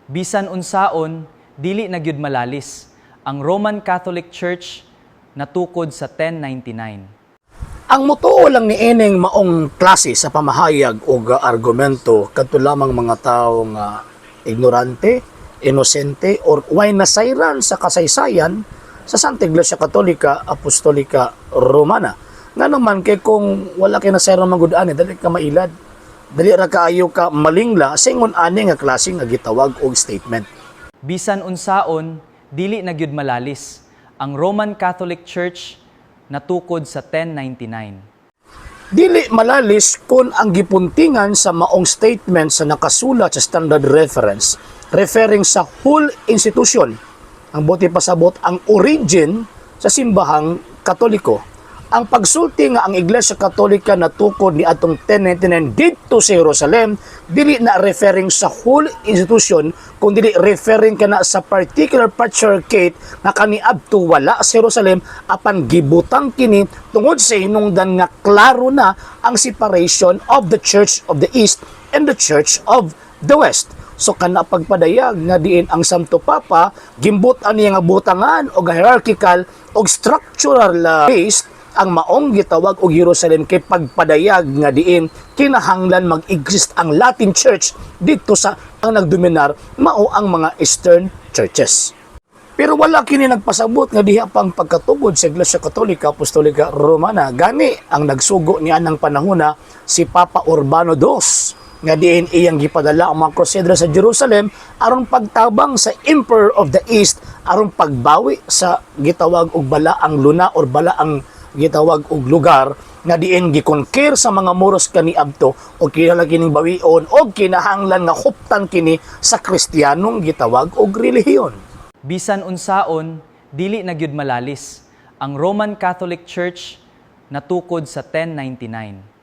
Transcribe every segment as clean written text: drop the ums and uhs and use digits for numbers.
Bisan unsaon, dili na gyud malalis ang Roman Catholic Church natukod sa 1099. Ang mutuo lang ni ining maong klase sa pamahayag o argumento kadto lamang mga tawo nga ignorante, inosente or way nasayran sa kasaysayan sa Santa Iglesia Katolika Apostolika Romana. Nga naman kay kung wala kay nasayran magud-ani dali ka mailad. Dali ra kaayo ka malingla sa ingon ani nga klase nga gitawag og statement. Bisan unsaon, dili na gyud malalis ang Roman Catholic Church natukod sa 1099. Dili malalis kung ang gipuntingan sa maong statement sa nakasulat sa standard reference referring sa whole institution, ang buti pasabot ang origin sa simbahang Katoliko. Ang pagsulti nga ang Iglesia Katolika natukod ni atong 1099 dito sa Jerusalem, dili na referring sa whole institution, kundi referring kana sa particular patriarchate nga kaniadto wala sa Jerusalem apan gibutang kini tungod sa hinungdan nga klaro na ang separation of the Church of the East and the Church of the West. So kana pagpadayag nga diin ang Santo Papa gimbut-an niya nga butangan o hierarchical o structural based ang maong gitawag og Jerusalem kay pagpadayag nga diin kinahanglan mag-exist ang Latin Church dito sa ang nagdominar mao ang mga Eastern churches. Pero wala kini nagpasabot nga diha pang pagkatugod sa Iglesia Katolika Apostolika Romana. Gani ang nagsugo niya ng panahona si Papa Urbano II nga diin iyang gipadala ang mga crusader sa Jerusalem aron pagtabang sa Emperor of the East aron pagbawi sa gitawag og balaang luna or balaang gitawag og lugar nga diin gikonquer sa mga Moros kaniadto o kinahanglan kining bawion o kinahanglan nga huptan kini sa Kristiyanong gitawag og relihiyon. Bisan unsaon, dili na gyud malalis ang Roman Catholic Church natukod sa 1099.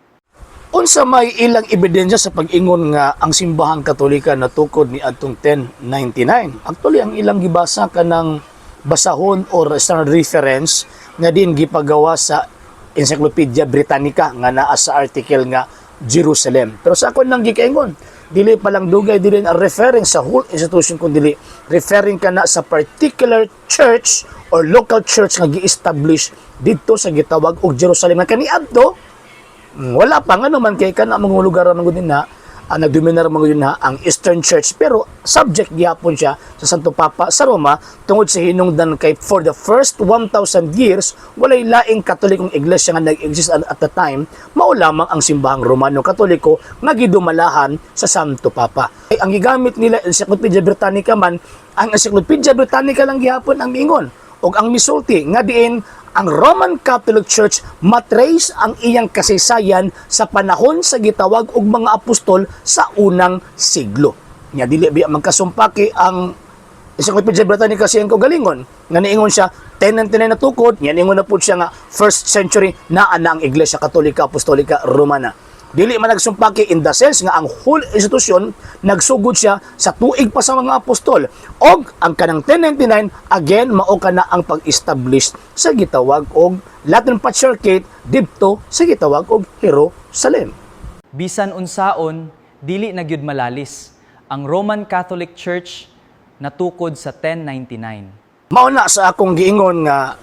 Unsa may ilang ebidensya sa pag-ingon nga ang simbahang Katolika natukod ni adtong 1099? Actually ang ilang gibasa kanang basahon or standard reference nga din gipagawa sa Encyclopedia Britannica nga naa sa article nga Jerusalem. Pero sa akon lang gikaingon, dili pa lang dugay dili na referring sa whole institution kundi referring kana sa particular church or local church nga gi-establish didto sa gitawag og Jerusalem nga kaniadto wala pa nga naman kay kana mga lugar man gud na nagdominar man gud na ang Eastern Church pero subject gyapon siya sa Santo Papa sa Roma tungod sa hinungdan kay for the first 1,000 years walay laing Katolikong iglesia nga nag-exist at the time mao lamang ang simbahang Romano Katoliko nga gidumalahan sa Santo Papa. Ay, ang gigamit nila Encyclopedia Britannica man ang Encyclopedia Britannica lang gihapon ang miingon ug ang misulti nga diin ang Roman Catholic Church matrace ang iyang kasaysayan sa panahon sa gitawag og mga apostol sa unang siglo. Nya dili biya magkasumpaki ang Encyclopedia Britannica siyang galingon nga niingon siya 1099 na tukod, nya niingon na pud siya nga first century naa na ang Iglesia Katolika Apostolika Romana. Dili man nagsumpaki in the sense nga ang whole institution nagsugod siya sa tuig pa sa mga apostol. Og ang kanang 1099 again mao kana ang pag-establish sa gitawag og Latin Patriarchate didto sa gitawag og Jerusalem. Bisan unsaon, dili na gyud malalis ang Roman Catholic Church natukod sa 1099. Mao na sa akong giingon nga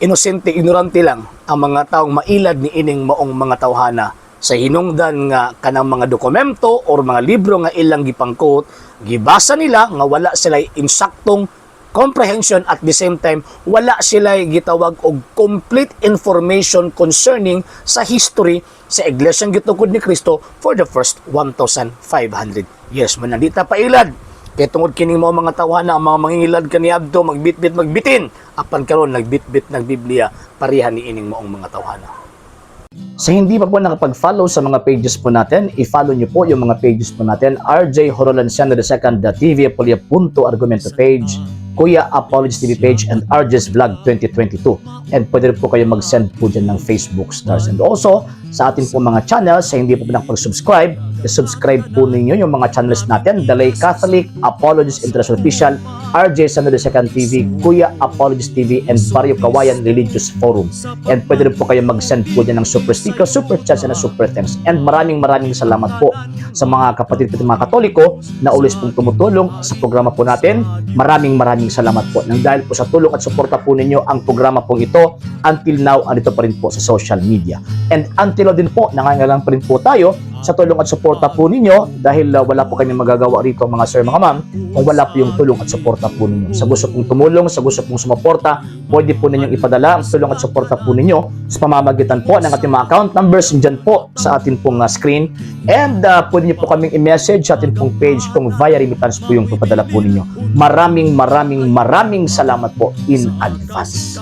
inosente ignorante lang ang mga taong mailad ni ining maong mga tawhana sa hinungdan nga kanang mga dokumento or mga libro nga ilang gipangkot, gibasa nila nga wala sila insaktong comprehension at the same time wala sila gitawag og complete information concerning sa history sa iglesyang gitukod ni Kristo for the first 1,500 years. Man nandita pailad kay tungod kining mga tawhana ang mga mangingilad kaniadto magbitin apan karon nagbitbit ng Biblia pareha ni ining maong mga tawhana. Sa hindi pa po nakapag-follow sa mga pages po natin, i-follow niyo po yung mga pages po natin, RJ Horolanciano II.TV, Argumento page, Kuya Apologist TV page, and RJ's Vlog 2022. And pwede rin po kayo mag-send po dyan ng Facebook stars. And also, sa ating po mga channels, sa hindi po nakapag-subscribe, i-subscribe po ninyo yung mga channels natin, The Lay Catholic, Apologist International Official, RJ Sanado Second TV, Kuya Apologist TV, and Barrio Kawayan Religious Forum. And pwede rin po kayo mag-send po dyan ng super sticker, super chats, and super thanks. And maraming salamat po sa mga kapatid at mga Katoliko na ulis pong tumutulong sa programa po natin. Maraming salamat po. Nang dahil po sa tulong at suporta po ninyo, ang programa pong ito until now andito pa rin po sa social media. And until now din po, nangangailangan pa rin po tayo sa tulong at suporta po ninyo dahil wala po kami magagawa rito mga sir, mga ma'am, kung wala po yung tulong at suporta po ninyo. Sa gusto pong tumulong, sa gusto pong sumuporta, pwede po ninyong ipadala ang tulong at suporta po ninyo sa pamamagitan po ng ating mga account numbers dyan po sa ating pong screen. And pwede niyo po kaming i-message sa ating pong page kung via remittance po yung papadala po ninyo. Maraming salamat po in advance.